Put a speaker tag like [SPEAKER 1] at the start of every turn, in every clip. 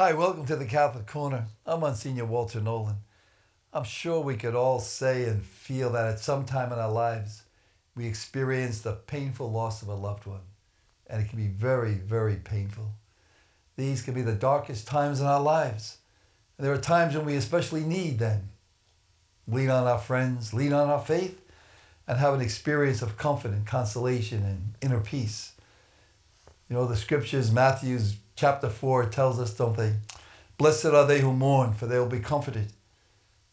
[SPEAKER 1] Hi, welcome to the Catholic Corner. I'm Monsignor Walter Nolan. I'm sure we could all say and feel that at some time in our lives we experience the painful loss of a loved one. And it can be very, very painful. These can be the darkest times in our lives. And there are times when we especially need them. Lean on our friends, lean on our faith, and have an experience of comfort and consolation and inner peace. You know, the scriptures, Matthew chapter 4 tells us, don't they? Blessed are they who mourn, for they will be comforted.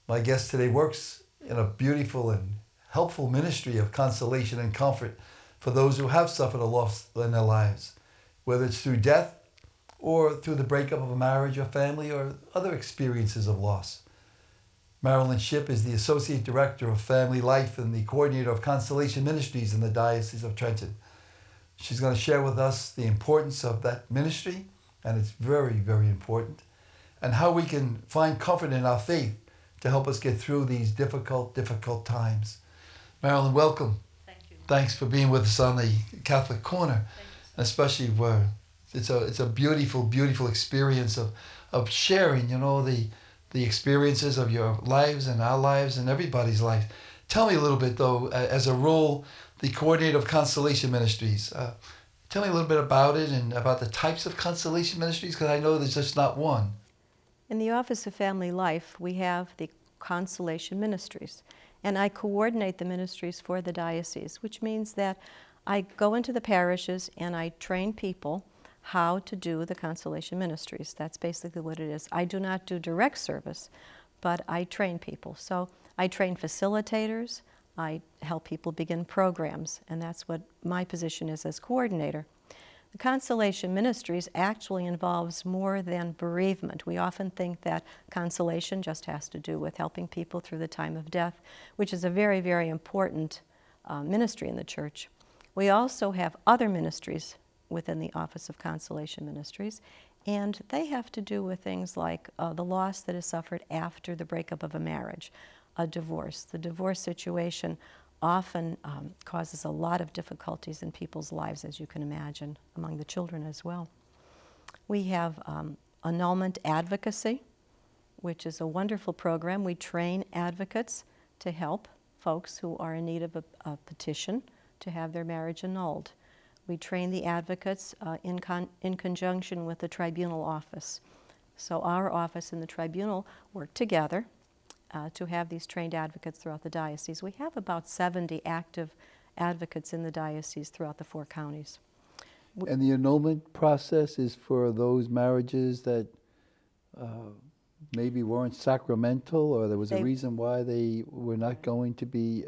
[SPEAKER 1] My guest today works in a beautiful and helpful ministry of consolation and comfort for those who have suffered a loss in their lives, whether it's through death or through the breakup of a marriage or family or other experiences of loss. Marilyn Schipp is the Associate Director of Family Life and the Coordinator of Consolation Ministries in the Diocese of Trenton. She's going to share with us the importance of that ministry, and it's very, very important, and how we can find comfort in our faith to help us get through these difficult times. Marilyn, welcome.
[SPEAKER 2] Thank you.
[SPEAKER 1] Thanks for being with us on the Catholic Corner, especially where it's a beautiful, beautiful experience of sharing, you know, the experiences of your lives and our lives and everybody's life. Tell me a little bit, though, as a role, the coordinator of Consolation Ministries. Tell me a little bit about it and about the types of Consolation Ministries, because I know there's just not one.
[SPEAKER 2] In the Office of Family Life, we have the Consolation Ministries, and I coordinate the ministries for the diocese, which means that I go into the parishes and I train people how to do the Consolation Ministries. That's basically what it is. I do not do direct service, but I train people. So I train facilitators, I help people begin programs, and that's what my position is as coordinator. The Consolation Ministries actually involves more than bereavement. We often think that consolation just has to do with helping people through the time of death, which is a very, very important ministry in the Church. We also have other ministries within the Office of Consolation Ministries, and they have to do with things like the loss that is suffered after the breakup of a marriage, a divorce. The divorce situation often causes a lot of difficulties in people's lives, as you can imagine, among the children as well. We have annulment advocacy, which is a wonderful program. We train advocates to help folks who are in need of a petition to have their marriage annulled. We train the advocates in conjunction with the tribunal office. So our office and the tribunal work together to have these trained advocates throughout the diocese. We have about 70 active advocates in the diocese throughout the 4 counties.
[SPEAKER 1] And the annulment process is for those marriages that maybe weren't sacramental, or there was a reason why they were not going to be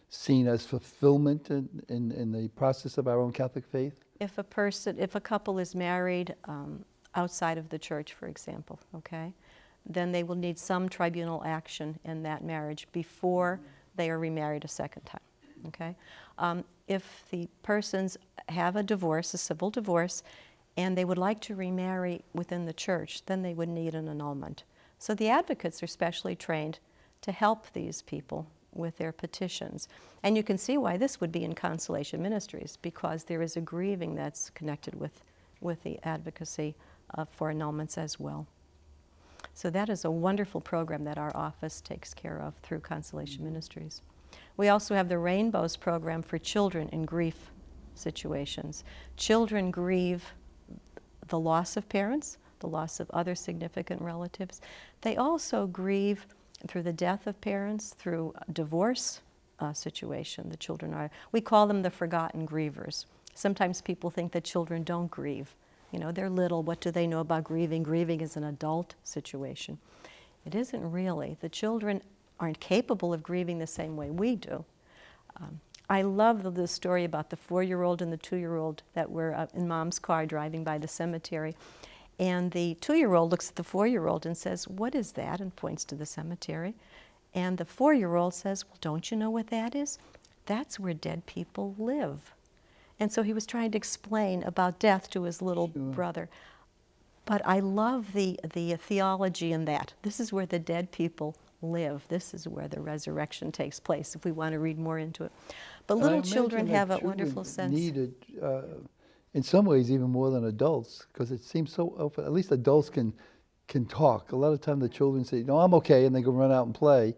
[SPEAKER 1] seen as fulfillment in the process of our own Catholic faith?
[SPEAKER 2] If a couple is married outside of the Church, for example, okay, then they will need some tribunal action in that marriage before they are remarried a second time, okay? If the persons have a divorce, a civil divorce, and they would like to remarry within the Church, then they would need an annulment. So the advocates are specially trained to help these people with their petitions. And you can see why this would be in Consolation Ministries, because there is a grieving that's connected with the advocacy for annulments as well. So that is a wonderful program that our office takes care of through Consolation Ministries. We also have the Rainbows program for children in grief situations. Children grieve the loss of parents, the loss of other significant relatives. They also grieve through the death of parents, through a divorce situation. The children are, we call them the forgotten grievers. Sometimes people think that children don't grieve. You know, they're little, what do they know about grieving? Grieving is an adult situation. It isn't really. The children aren't capable of grieving the same way we do. I love the story about the 4-year-old and the 2-year-old that were in Mom's car driving by the cemetery. And the 2-year-old looks at the 4-year-old and says, "What is that?" and points to the cemetery. And the 4-year-old says, "Well, don't you know what that is? That's where dead people live." And so he was trying to explain about death to his little brother. But I love the theology in that. This is where the dead people live. This is where the resurrection takes place, if we want to read more into it. But little children have a wonderful sense.
[SPEAKER 1] Needed, in some ways, even more than adults, because it seems so open. At least adults can can talk. A lot of time the children say, no, I'm okay, and they go run out and play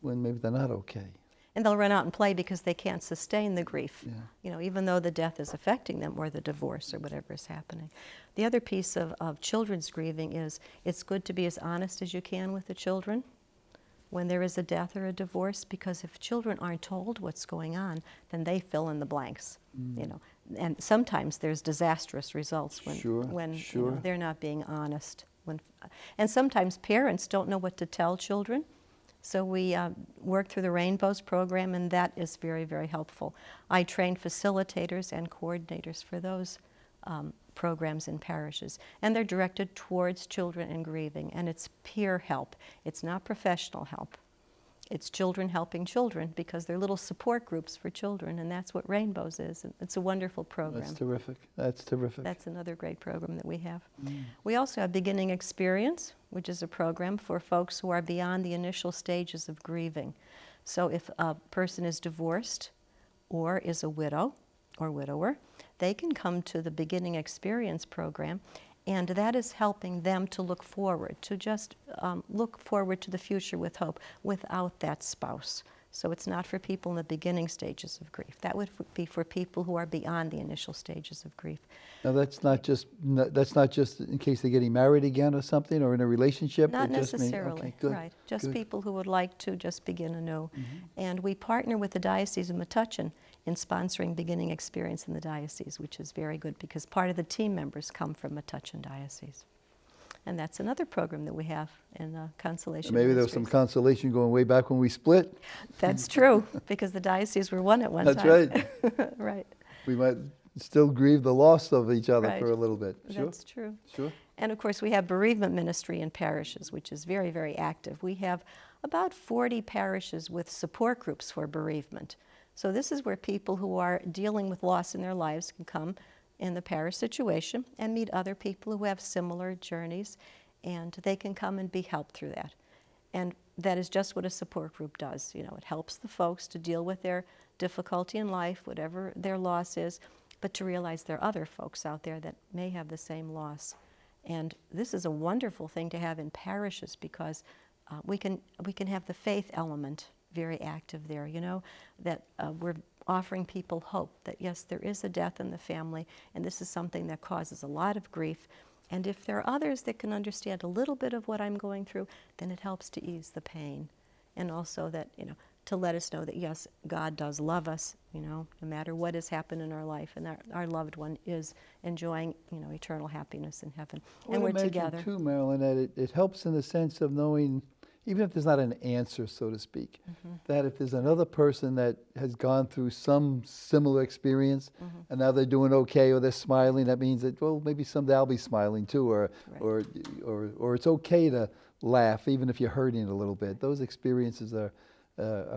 [SPEAKER 1] when maybe they're not okay.
[SPEAKER 2] And they'll run out and play because they can't sustain the grief,
[SPEAKER 1] Yeah.
[SPEAKER 2] you know, even though the death is affecting them or the divorce or whatever is happening. The other piece of children's grieving is it's good to be as honest as you can with the children when there is a death or a divorce, because if children aren't told what's going on, then they fill in the blanks, you know. And sometimes there's disastrous results when, you know, they're not being honest. And sometimes parents don't know what to tell children. So we work through the Rainbows program, and that is very, very helpful. I train facilitators and coordinators for those programs in parishes, and they're directed towards children and grieving, and it's peer help. It's not professional help. It's children helping children, because they're little support groups for children, and that's what Rainbows is. It's a wonderful program.
[SPEAKER 1] That's terrific. That's terrific.
[SPEAKER 2] That's another great program that we have. We also have Beginning Experience, which is a program for folks who are beyond the initial stages of grieving. So if a person is divorced or is a widow or widower, they can come to the Beginning Experience program, and that is helping them to look forward, to just look forward to the future with hope without that spouse. So it's not for people in the beginning stages of grief. That would be for people who are beyond the initial stages of grief.
[SPEAKER 1] Now that's not just in case they're getting married again or something, or in a relationship.
[SPEAKER 2] Not
[SPEAKER 1] Just
[SPEAKER 2] necessarily,
[SPEAKER 1] okay, good,
[SPEAKER 2] right? Just
[SPEAKER 1] good.
[SPEAKER 2] people who would like to just begin anew. And we partner with the Diocese of Metuchen in sponsoring Beginning Experience in the diocese, which is very good because part of the team members come from Metuchen Diocese. And that's another program that we have in Consolation.
[SPEAKER 1] Maybe there was some consolation going way back when we split.
[SPEAKER 2] That's true, because the diocese were one at one time.
[SPEAKER 1] That's right.
[SPEAKER 2] Right.
[SPEAKER 1] We might still grieve the loss of each other
[SPEAKER 2] Right.
[SPEAKER 1] for a little bit. Sure.
[SPEAKER 2] That's true.
[SPEAKER 1] Sure.
[SPEAKER 2] And of course, we have bereavement ministry in parishes, which is very, very active. We have about 40 parishes with support groups for bereavement. So this is where people who are dealing with loss in their lives can come in the parish situation and meet other people who have similar journeys, and they can come and be helped through that. And that is just what a support group does. You know, it helps the folks to deal with their difficulty in life, whatever their loss is, but to realize there are other folks out there that may have the same loss. And this is a wonderful thing to have in parishes, because we can have the faith element very active there, you know, that we're offering people hope that yes, there is a death in the family, and this is something that causes a lot of grief. And if there are others that can understand a little bit of what I'm going through, then it helps to ease the pain. And also that, you know, to let us know that yes, God does love us, you know, no matter what has happened in our life, and our loved one is enjoying, you know, eternal happiness in heaven. And we're together.
[SPEAKER 1] too, Marilyn, that it helps in the sense of knowing, even if there's not an answer, so to speak, that if there's another person that has gone through some similar experience and now they're doing okay or they're smiling, that means that, well, maybe someday I'll be smiling too, or it's okay to laugh even if you're hurting a little bit. Those experiences are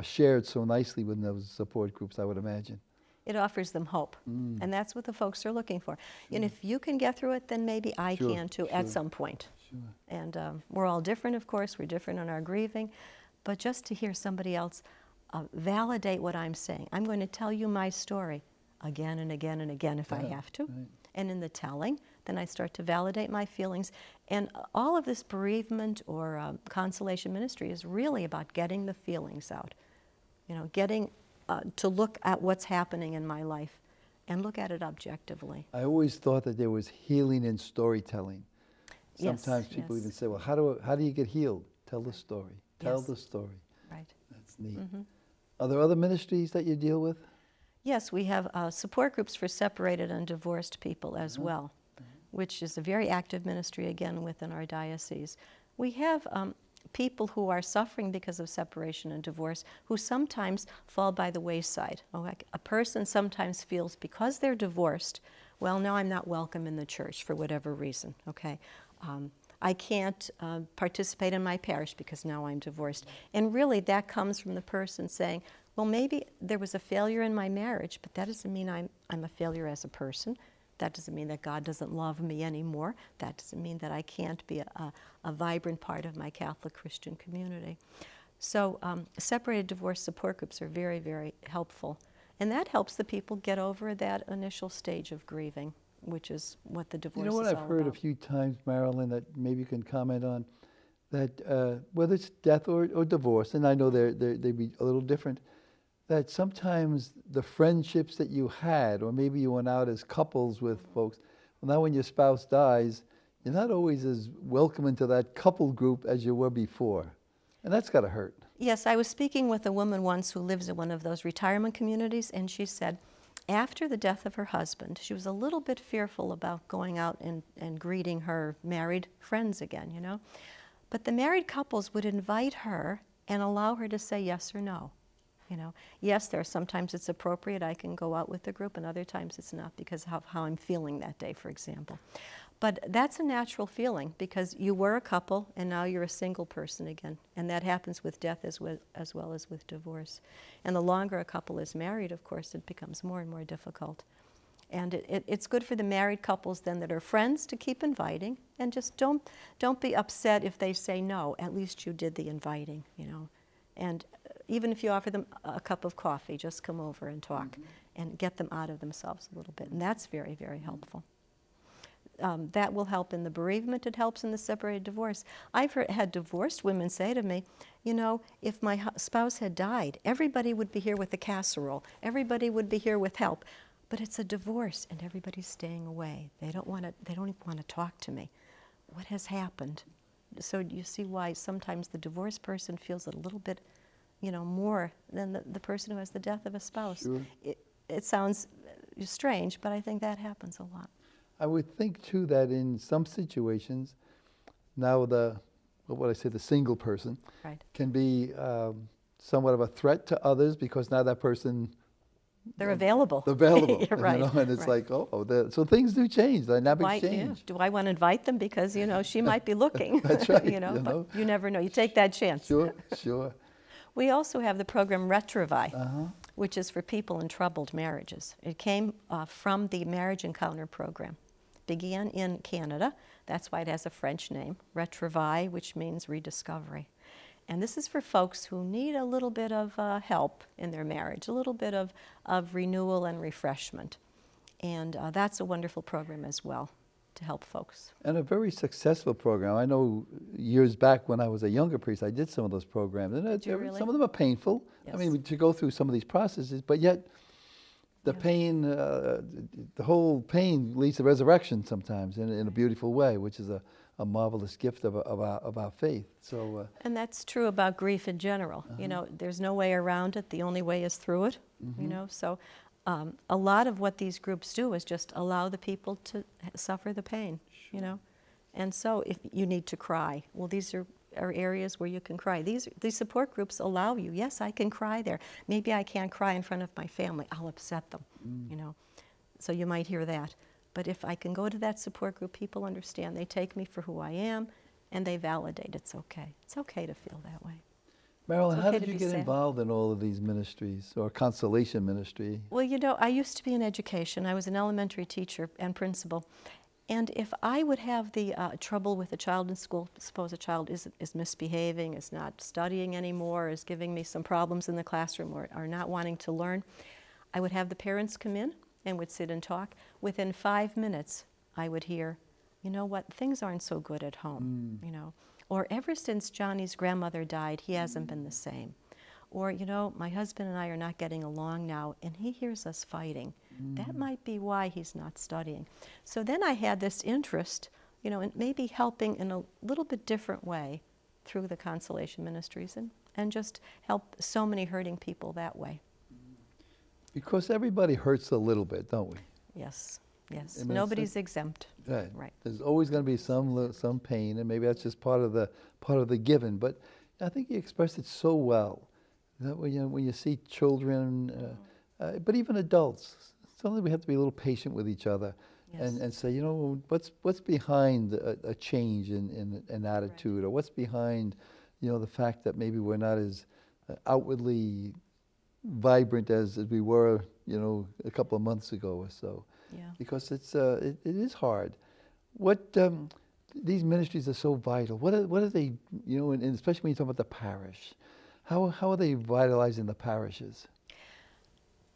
[SPEAKER 1] shared so nicely with those support groups, I would imagine.
[SPEAKER 2] It offers them hope, and that's what the folks are looking for. And if you can get through it, then maybe I can too at some point. And we're all different, of course. We're different in our grieving. But just to hear somebody else validate what I'm saying. I'm going to tell you my story again and again and again if I have to. Right. And in the telling, then I start to validate my feelings. And all of this bereavement or consolation ministry is really about getting the feelings out. You know, getting to look at what's happening in my life and look at it objectively.
[SPEAKER 1] I always thought that there was healing in storytelling. Sometimes people even say, well, how do you get healed? Tell the story. Tell the story.
[SPEAKER 2] Right.
[SPEAKER 1] That's neat. Are there other ministries that you deal with?
[SPEAKER 2] Yes, we have support groups for separated and divorced people as well, which is a very active ministry, again, within our diocese. We have people who are suffering because of separation and divorce who sometimes fall by the wayside. A person sometimes feels because they're divorced, well, now I'm not welcome in the church for whatever reason, okay? I can't participate in my parish because now I'm divorced. And really that comes from the person saying, well, maybe there was a failure in my marriage, but that doesn't mean I'm a failure as a person. That doesn't mean that God doesn't love me anymore. That doesn't mean that I can't be a vibrant part of my Catholic Christian community. So separated divorce support groups are very, very helpful. And that helps the people get over that initial stage of grieving. which is what the divorce
[SPEAKER 1] You know what
[SPEAKER 2] is
[SPEAKER 1] I've
[SPEAKER 2] all
[SPEAKER 1] heard a
[SPEAKER 2] about.
[SPEAKER 1] few times, Marilyn, that maybe you can comment on, that whether it's death or divorce, and I know they be a little different, that sometimes the friendships that you had, or maybe you went out as couples with folks, well, now when your spouse dies, you're not always as welcome into that couple group as you were before. And that's got to hurt.
[SPEAKER 2] Yes, I was speaking with a woman once who lives in one of those retirement communities, and she said after the death of her husband, she was a little bit fearful about going out and greeting her married friends again, you know. But the married couples would invite her and allow her to say yes or no. You know, yes, there are sometimes it's appropriate, I can go out with the group, and other times it's not because of how I'm feeling that day, for example. But that's a natural feeling because you were a couple and now you're a single person again. And that happens with death as well as with divorce. And the longer a couple is married, of course, it becomes more and more difficult. And it's good for the married couples then that are friends to keep inviting, and just don't be upset if they say no. At least you did the inviting, you know. And even if you offer them a cup of coffee, just come over and talk and get them out of themselves a little bit. And that's very, very helpful. That will help in the bereavement. It helps in the separated divorce. I've had divorced women say to me, you know, if my spouse had died, everybody would be here with a casserole. Everybody would be here with help. But it's a divorce, and everybody's staying away. They don't even want to talk to me. What has happened? So you see why sometimes the divorced person feels a little bit, you know, more than the person who has the death of a spouse.
[SPEAKER 1] Sure.
[SPEAKER 2] It sounds strange, but I think that happens a lot.
[SPEAKER 1] I would think, too, that in some situations, now the single person
[SPEAKER 2] Right.
[SPEAKER 1] can be somewhat of a threat to others because now that person...
[SPEAKER 2] They're available.
[SPEAKER 1] Available,
[SPEAKER 2] You're right.
[SPEAKER 1] you know, and it's
[SPEAKER 2] right.
[SPEAKER 1] like, so things do change, dynamics change.
[SPEAKER 2] Do I want to invite them because, you know, she might be looking.
[SPEAKER 1] That's right.
[SPEAKER 2] you know, but you never know. You take that chance.
[SPEAKER 1] Sure, sure.
[SPEAKER 2] We also have the program Retrovi, which is for people in troubled marriages. It came from the Marriage Encounter program. Began in Canada. That's why it has a French name, Retrovi, which means rediscovery. And this is for folks who need a little bit of help in their marriage, a little bit of renewal and refreshment. And that's a wonderful program as well to help folks.
[SPEAKER 1] And a very successful program. I know years back when I was a younger priest, I did some of those programs. And
[SPEAKER 2] Really?
[SPEAKER 1] some of them are painful.
[SPEAKER 2] Yes.
[SPEAKER 1] I mean, to go through some of these processes, but yet the pain, the whole pain leads to resurrection sometimes in a beautiful way, which is a marvelous gift of our faith. So,
[SPEAKER 2] and that's true about grief in general. You know, there's no way around it. The only way is through it. You know, so a lot of what these groups do is just allow the people to suffer the pain. You know, and so if you need to cry, well, these are areas where you can cry. These support groups allow you. Yes, I can cry there. Maybe I can't cry in front of my family. I'll upset them. You know, so you might hear that. But if I can go to that support group, people understand. They take me for who I am, and they validate it's okay. It's okay to feel that way.
[SPEAKER 1] Marilyn,
[SPEAKER 2] It's
[SPEAKER 1] how
[SPEAKER 2] okay
[SPEAKER 1] did
[SPEAKER 2] to
[SPEAKER 1] you
[SPEAKER 2] be
[SPEAKER 1] get
[SPEAKER 2] sad.
[SPEAKER 1] involved in all of these ministries, or Consolation ministry?
[SPEAKER 2] Well, you know, I used to be in education. I was an elementary teacher and principal. And if I would have the trouble with a child in school, suppose a child is misbehaving, is not studying anymore, is giving me some problems in the classroom, or not wanting to learn, I would have the parents come in and would sit and talk. Within 5 minutes, I would hear, you know what, things aren't so good at home, you know. Or ever since Johnny's grandmother died, he hasn't been the same. Or, you know, my husband and I are not getting along now, and he hears us fighting. That might be why he's not studying. So then I had this interest, you know, in maybe helping in a little bit different way through the Consolation Ministries and just help so many hurting people that way.
[SPEAKER 1] Because everybody hurts a little bit, don't we?
[SPEAKER 2] Yes, yes.
[SPEAKER 1] And
[SPEAKER 2] Nobody's exempt.
[SPEAKER 1] Right.
[SPEAKER 2] Right.
[SPEAKER 1] There's always going to be some pain, and maybe that's just part of the given. But I think you expressed it so well that when you see children, but even adults, suddenly we have to be a little patient with each other,
[SPEAKER 2] Yes.
[SPEAKER 1] and say, you know, what's behind a change in an attitude, or what's behind, you know, the fact that maybe we're not as outwardly vibrant as we were, you know, a couple of months ago or so.
[SPEAKER 2] Yeah.
[SPEAKER 1] Because it is hard. What these ministries are so vital. What are they, you know, and especially when you talk about the parish, how are they vitalizing the parishes?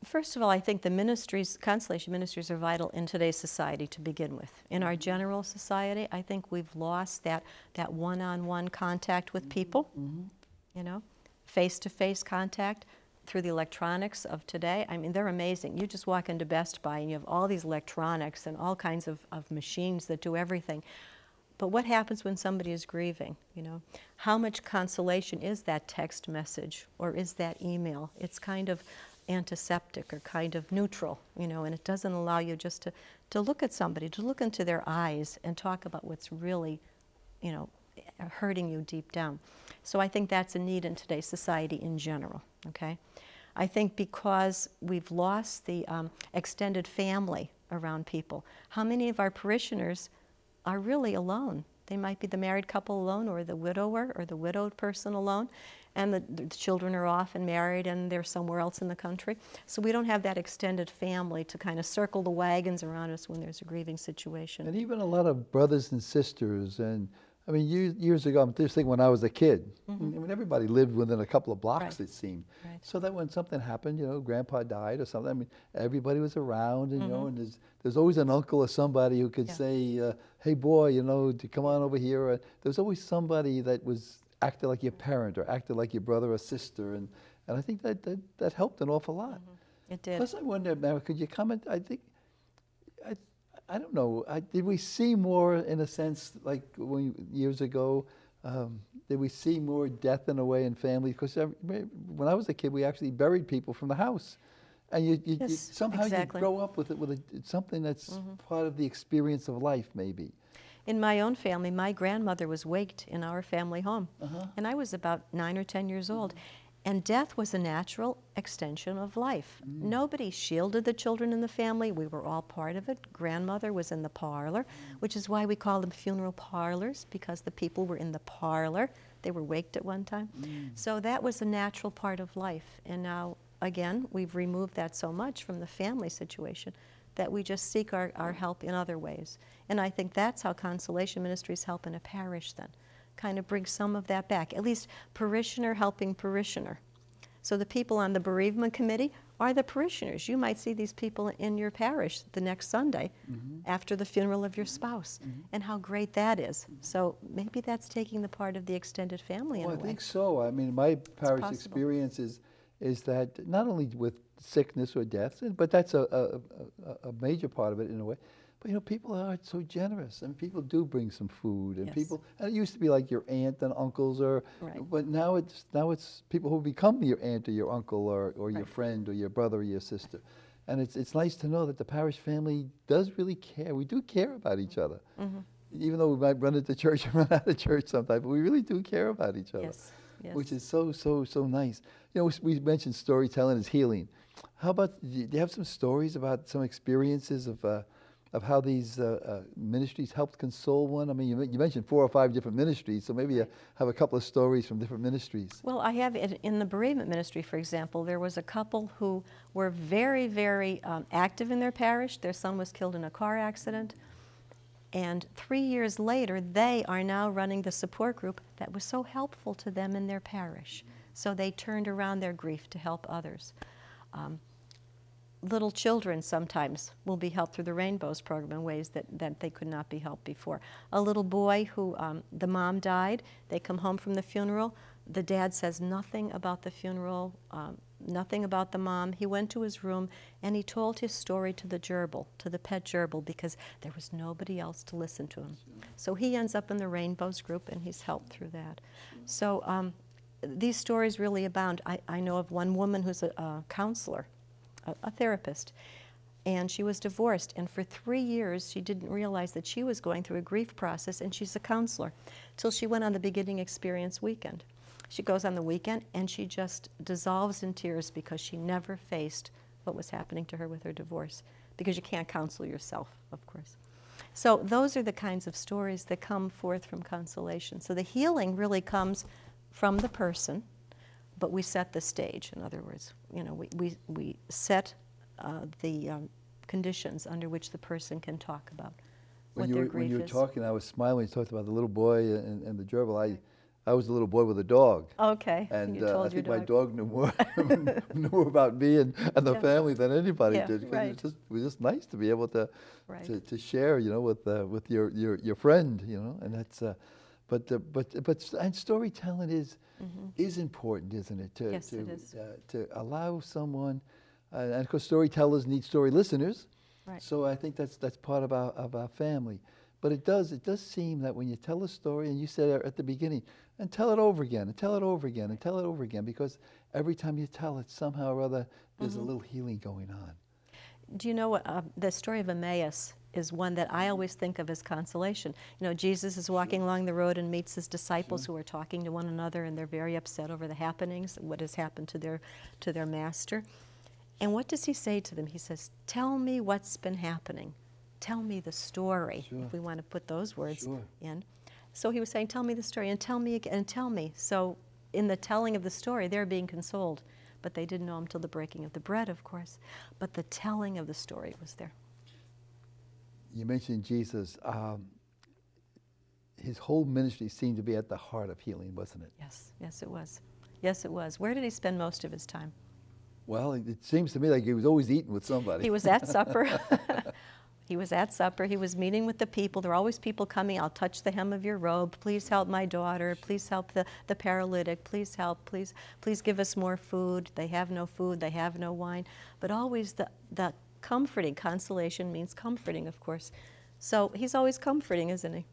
[SPEAKER 2] First of all, I think the ministries, consolation ministries, are vital in today's society to begin with. In our general society, I think we've lost that one-on-one contact with people, you know, face-to-face contact through the electronics of today. I mean, they're amazing. You just walk into Best Buy and you have all these electronics and all kinds of machines that do everything. But what happens when somebody is grieving, you know? How much consolation is that text message or is that email? It's kind of antiseptic or kind of neutral, you know, and it doesn't allow you just to look at somebody, to look into their eyes and talk about what's really, you know, hurting you deep down. So I think that's a need in today's society in general, okay? I think because we've lost the extended family around people, how many of our parishioners are really alone? They might be the married couple alone or the widower or the widowed person alone, and the children are off and married and they're somewhere else in the country. So we don't have that extended family to kind of circle the wagons around us when there's a grieving situation.
[SPEAKER 1] And even a lot of brothers and sisters. And I mean, years ago, I'm just thinking when I was a kid, I mean, everybody lived within a couple of blocks, it seemed.
[SPEAKER 2] Right.
[SPEAKER 1] So that when something happened, you know, Grandpa died or something, I mean, everybody was around, and, you know, and there's always an uncle or somebody who could say, hey, boy, you know, to come on over here. There's always somebody that was acted like your parent or acted like your brother or sister. And I think that helped an awful lot.
[SPEAKER 2] It did.
[SPEAKER 1] Plus, I wonder, Mary, could you comment? I think, I don't know. Did we see more, in a sense, like years ago? Did we see more death in a way in families? Because when I was a kid, we actually buried people from the house, and you somehow you grow up with something that's part of the experience of life, maybe.
[SPEAKER 2] In my own family, my grandmother was waked in our family home, and I was about 9 or 10 years old. And death was a natural extension of life. Nobody shielded the children in the family. We were all part of it. Grandmother was in the parlor, which is why we call them funeral parlors, because the people were in the parlor. They were waked at one time. So that was a natural part of life. And now, again, we've removed that so much from the family situation that we just seek our help in other ways. And I think that's how Consolation Ministries help in a parish then. Kind of bring some of that back, at least parishioner helping parishioner. So the people on the bereavement committee are the parishioners. You might see these people in your parish the next Sunday after the funeral of your spouse, and how great that is. So maybe that's taking the part of the extended family in a way.
[SPEAKER 1] I think so. I mean, my parish experience is that not only with sickness or death, but that's a major part of it in a way. But, you know, people are so generous, and people do bring some food, and and it used to be like your aunt and uncles, but now it's people who become your aunt or your uncle or your friend or your brother or your sister. And it's nice to know that the parish family does really care. We do care about each other. Even though we might run into church and run out of church sometimes, but we really do care about each other, which is so nice. You know, we mentioned storytelling is healing. How about, do you have some stories about some experiences of how these ministries helped console one? I mean, you mentioned 4 or 5 different ministries, so maybe you have a couple of stories from different ministries.
[SPEAKER 2] Well, I have in the bereavement ministry, for example, there was a couple who were very, very active in their parish. Their son was killed in a car accident. And 3 years later, they are now running the support group that was so helpful to them in their parish. So they turned around their grief to help others. Little children sometimes will be helped through the Rainbows program in ways that they could not be helped before. A little boy who, the mom died, they come home from the funeral, the dad says nothing about the funeral, nothing about the mom. He went to his room and he told his story to the gerbil, to the pet gerbil, because there was nobody else to listen to him. So he ends up in the Rainbows group and he's helped through that. So these stories really abound. I know of one woman who's a counselor, a therapist, and she was divorced, and for 3 years she didn't realize that she was going through a grief process, and she's a counselor, till she went on the Beginning Experience weekend. She goes on the weekend and she just dissolves in tears because she never faced what was happening to her with her divorce, because you can't counsel yourself, of course. So those are the kinds of stories that come forth from Consolation. So the healing really comes from the person, but we set the stage. In other words, you know, we set the conditions under which the person can talk about what their grief is.
[SPEAKER 1] When you were talking, I was smiling when you talked about the little boy and the gerbil. I was a little boy with a dog.
[SPEAKER 2] Okay.
[SPEAKER 1] And
[SPEAKER 2] You told
[SPEAKER 1] I
[SPEAKER 2] your
[SPEAKER 1] think my
[SPEAKER 2] dog.
[SPEAKER 1] dog knew more, knew more about me and the
[SPEAKER 2] Yeah.
[SPEAKER 1] family than anybody
[SPEAKER 2] Yeah,
[SPEAKER 1] did. Because
[SPEAKER 2] right.
[SPEAKER 1] it was just nice to be able to
[SPEAKER 2] Right.
[SPEAKER 1] to share, with your friend, and that's. And storytelling is important, isn't it?
[SPEAKER 2] Yes, it is.
[SPEAKER 1] To allow someone, and of course storytellers need story listeners.
[SPEAKER 2] Right.
[SPEAKER 1] So I think that's part of our family. But it does seem that when you tell a story, and you said at the beginning, and tell it over again, and tell it over again, and tell it over again, because every time you tell it, somehow or other, there's a little healing going on.
[SPEAKER 2] Do you know what the story of Emmaus is one that I always think of as consolation? You know, Jesus is walking along the road and meets his disciples who are talking to one another, and they're very upset over the happenings, what has happened to their master. And what does he say to them? He says, "Tell me what's been happening. Tell me the story," if we want to put those words in. So he was saying, "Tell me the story, and tell me again, and tell me." So in the telling of the story, they're being consoled. But they didn't know him till the breaking of the bread, of course. But the telling of the story was there.
[SPEAKER 1] You mentioned Jesus. His whole ministry seemed to be at the heart of healing, wasn't it?
[SPEAKER 2] Yes, yes it was. Yes, it was. Where did he spend most of his time?
[SPEAKER 1] Well, it seems to me like he was always eating with somebody.
[SPEAKER 2] He was at supper. He was at supper. He was meeting with the people. There are always people coming. "I'll touch the hem of your robe. Please help my daughter. Please help the paralytic. Please help. Please give us more food." They have no food. They have no wine. But always the comforting. Consolation means comforting, of course. So he's always comforting, isn't he?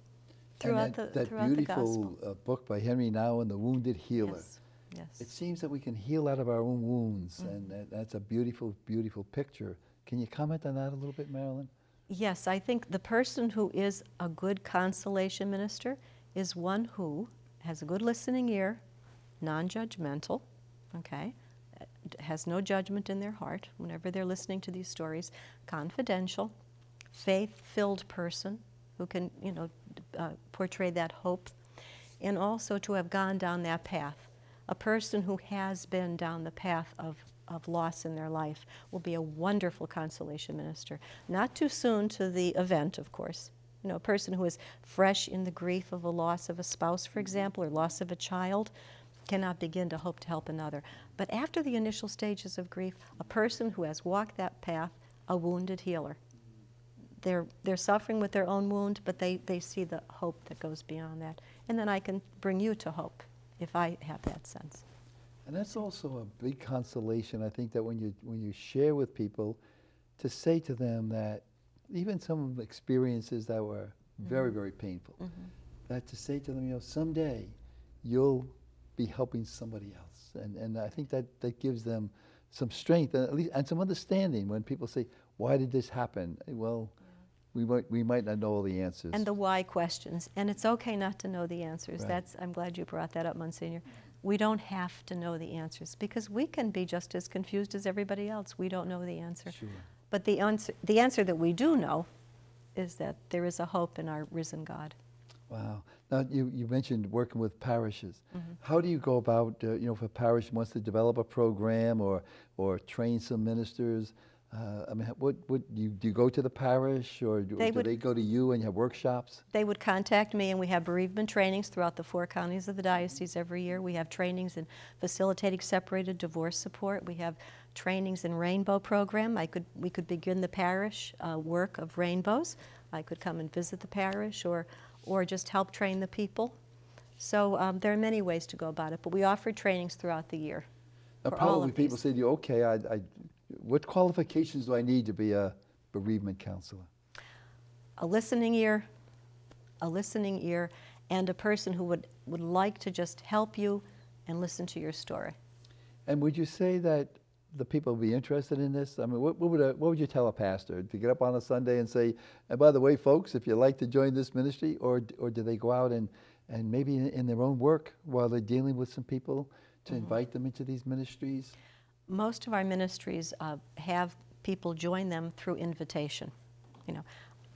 [SPEAKER 2] Throughout
[SPEAKER 1] that
[SPEAKER 2] the
[SPEAKER 1] beautiful
[SPEAKER 2] gospel.
[SPEAKER 1] book by Henry Nouwen, The Wounded Healer.
[SPEAKER 2] Yes. Yes.
[SPEAKER 1] It seems that we can heal out of our own wounds, and that's a beautiful, beautiful picture. Can you comment on that a little bit, Marilyn?
[SPEAKER 2] Yes, I think the person who is a good consolation minister is one who has a good listening ear, non-judgmental, okay, has no judgment in their heart whenever they're listening to these stories, confidential, faith-filled person who can, portray that hope, and also to have gone down that path. A person who has been down the path of loss in their life will be a wonderful consolation minister. Not too soon to the event, of course. You know, a person who is fresh in the grief of a loss of a spouse, for example, or loss of a child, cannot begin to hope to help another. But after the initial stages of grief, a person who has walked that path, a wounded healer. They're suffering with their own wound, but they see the hope that goes beyond that. And then I can bring you to hope if I have that sense.
[SPEAKER 1] And that's also a big consolation, I think, that when you share with people, to say to them that even some experiences that were very, very painful, that to say to them, someday you'll be helping somebody else. And I think that gives them some strength and some understanding when people say, "Why did this happen?" Well, we might not know all the answers.
[SPEAKER 2] And the why questions. And it's okay not to know the answers.
[SPEAKER 1] Right.
[SPEAKER 2] I'm glad you brought that up, Monsignor. We don't have to know the answers because we can be just as confused as everybody else. We don't know the answer.
[SPEAKER 1] Sure.
[SPEAKER 2] But the answer that we do know is that there is a hope in our risen God.
[SPEAKER 1] Wow. Now, you mentioned working with parishes. How do you go about, if a parish wants to develop a program or train some ministers? Do you go to the parish, or do they go to you and you have workshops?
[SPEAKER 2] They would contact me, and we have bereavement trainings throughout the 4 counties of the diocese every year. We have trainings in facilitating separated divorce support. We have trainings in Rainbow program. We could begin the parish work of rainbows. I could come and visit the parish or just help train the people. So there are many ways to go about it, but we offer trainings throughout the year.
[SPEAKER 1] Now, probably people say to you, "Okay, what qualifications do I need to be a bereavement counselor?"
[SPEAKER 2] A listening ear, and a person who would like to just help you and listen to your story.
[SPEAKER 1] And would you say that the people would be interested in this? I mean, what would you tell a pastor to get up on a Sunday and say, "And by the way, folks, if you'd like to join this ministry," or do they go out and maybe in their own work while they're dealing with some people to invite them into these ministries?
[SPEAKER 2] Most of our ministries have people join them through invitation.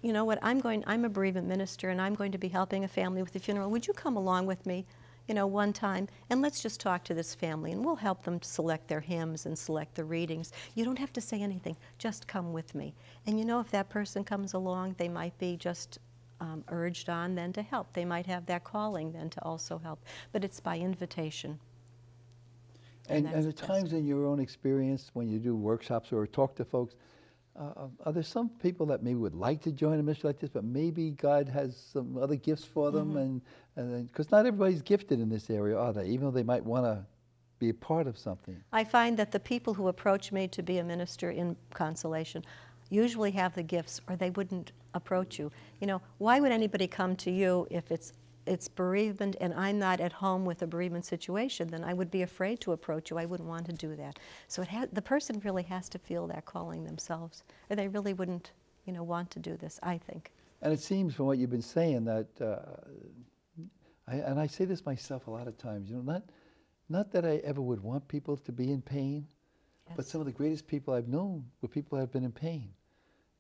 [SPEAKER 2] You know what? I'm a bereavement minister, and I'm going to be helping a family with the funeral. Would you come along with me, one time, and let's just talk to this family, and we'll help them select their hymns and select the readings. You don't have to say anything. Just come with me. And if that person comes along, they might be just urged on then to help. They might have that calling then to also help, but it's by invitation.
[SPEAKER 1] And
[SPEAKER 2] that's
[SPEAKER 1] at
[SPEAKER 2] the
[SPEAKER 1] times
[SPEAKER 2] best.
[SPEAKER 1] in your own experience, when you do workshops or talk to folks, are there some people that maybe would like to join a ministry like this, but maybe God has some other gifts for them? And because not everybody's gifted in this area, are they? Even though they might want to be a part of something.
[SPEAKER 2] I find that the people who approach me to be a minister in Consolation usually have the gifts, or they wouldn't approach you. You know, why would anybody come to you if it's bereavement and I'm not at home with a bereavement situation? Then I would be afraid to approach you. I wouldn't want to do that. So the person really has to feel that calling themselves, or they really wouldn't, you know, want to do this, I think.
[SPEAKER 1] And it seems from what you've been saying that, and I say this myself a lot of times, you know, not that I ever would want people to be in pain, but
[SPEAKER 2] Yes.
[SPEAKER 1] some of the greatest people I've known were people who have been in pain.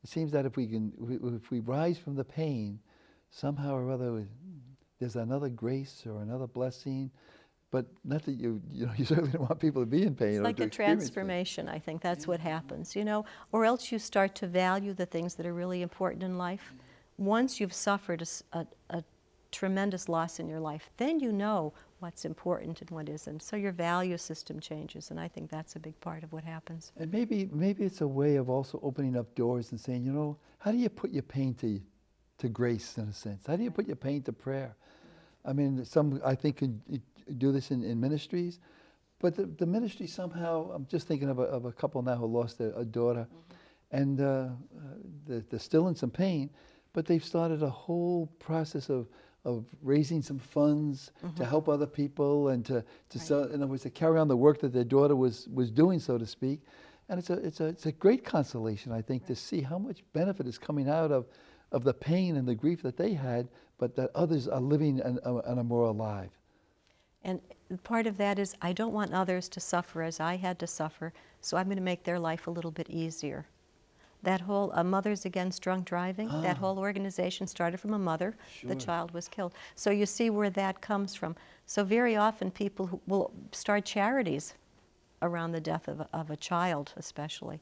[SPEAKER 1] It seems that if we rise from the pain, somehow or other, there's another grace or another blessing. But not that you certainly don't want people to be in pain.
[SPEAKER 2] It's
[SPEAKER 1] or
[SPEAKER 2] like
[SPEAKER 1] to
[SPEAKER 2] a
[SPEAKER 1] experience pain.
[SPEAKER 2] transformation, I think. That's what happens, you know, or else you start to value the things that are really important in life. Once you've suffered a tremendous loss in your life, then you know what's important and what isn't. So your value system changes, and I think that's a big part of what happens.
[SPEAKER 1] And maybe it's a way of also opening up doors and saying, you know, how do you put your pain to grace, in a sense? How do you put your pain to prayer? I mean, some, I think, can do this in ministries, but the ministry somehow, I'm just thinking of a couple now who lost a daughter, and they're still in some pain, but they've started a whole process of raising some funds to help other people and to sell, in other words, to carry on the work that their daughter was doing, so to speak. And it's a great consolation, I think, to see how much benefit is coming out of the pain and the grief that they had, but that others are living and are more alive.
[SPEAKER 2] And part of that is I don't want others to suffer as I had to suffer, so I'm going to make their life a little bit easier. That whole Mothers Against Drunk Driving, that whole organization started from a mother.
[SPEAKER 1] Sure.
[SPEAKER 2] The child was killed. So you see where that comes from. So very often people who will start charities around the death of a child especially,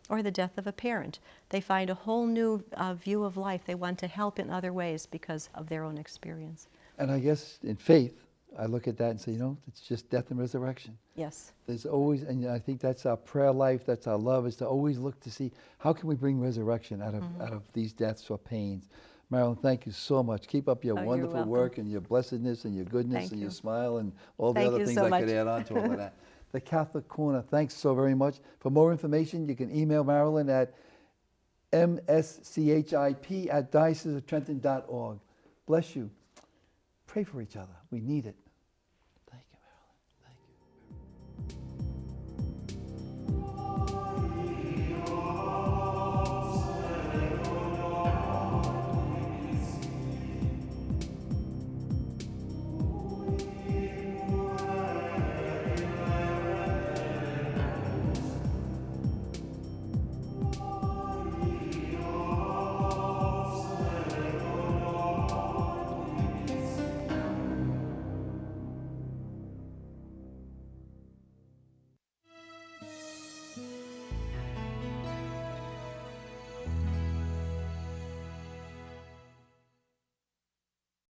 [SPEAKER 2] or the death of a parent. They find a whole new view of life. They want to help in other ways because of their own experience.
[SPEAKER 1] And I guess in faith, I look at that and say, you know, it's just death and resurrection.
[SPEAKER 2] Yes.
[SPEAKER 1] There's always, and I think that's our prayer life, that's our love, is to always look to see how can we bring resurrection out of these deaths or pains. Marilyn, thank you so much. Keep up your
[SPEAKER 2] Oh, you're
[SPEAKER 1] wonderful
[SPEAKER 2] welcome.
[SPEAKER 1] work and your blessedness and your goodness
[SPEAKER 2] Thank
[SPEAKER 1] and your
[SPEAKER 2] you.
[SPEAKER 1] smile and all the
[SPEAKER 2] Thank
[SPEAKER 1] other
[SPEAKER 2] you
[SPEAKER 1] things
[SPEAKER 2] so
[SPEAKER 1] I could
[SPEAKER 2] much.
[SPEAKER 1] add on to all of that. The Catholic Corner, thanks so very much. For more information, you can email Marilyn at mschip@diocesestrenton.org. Bless you. Pray for each other. We need it.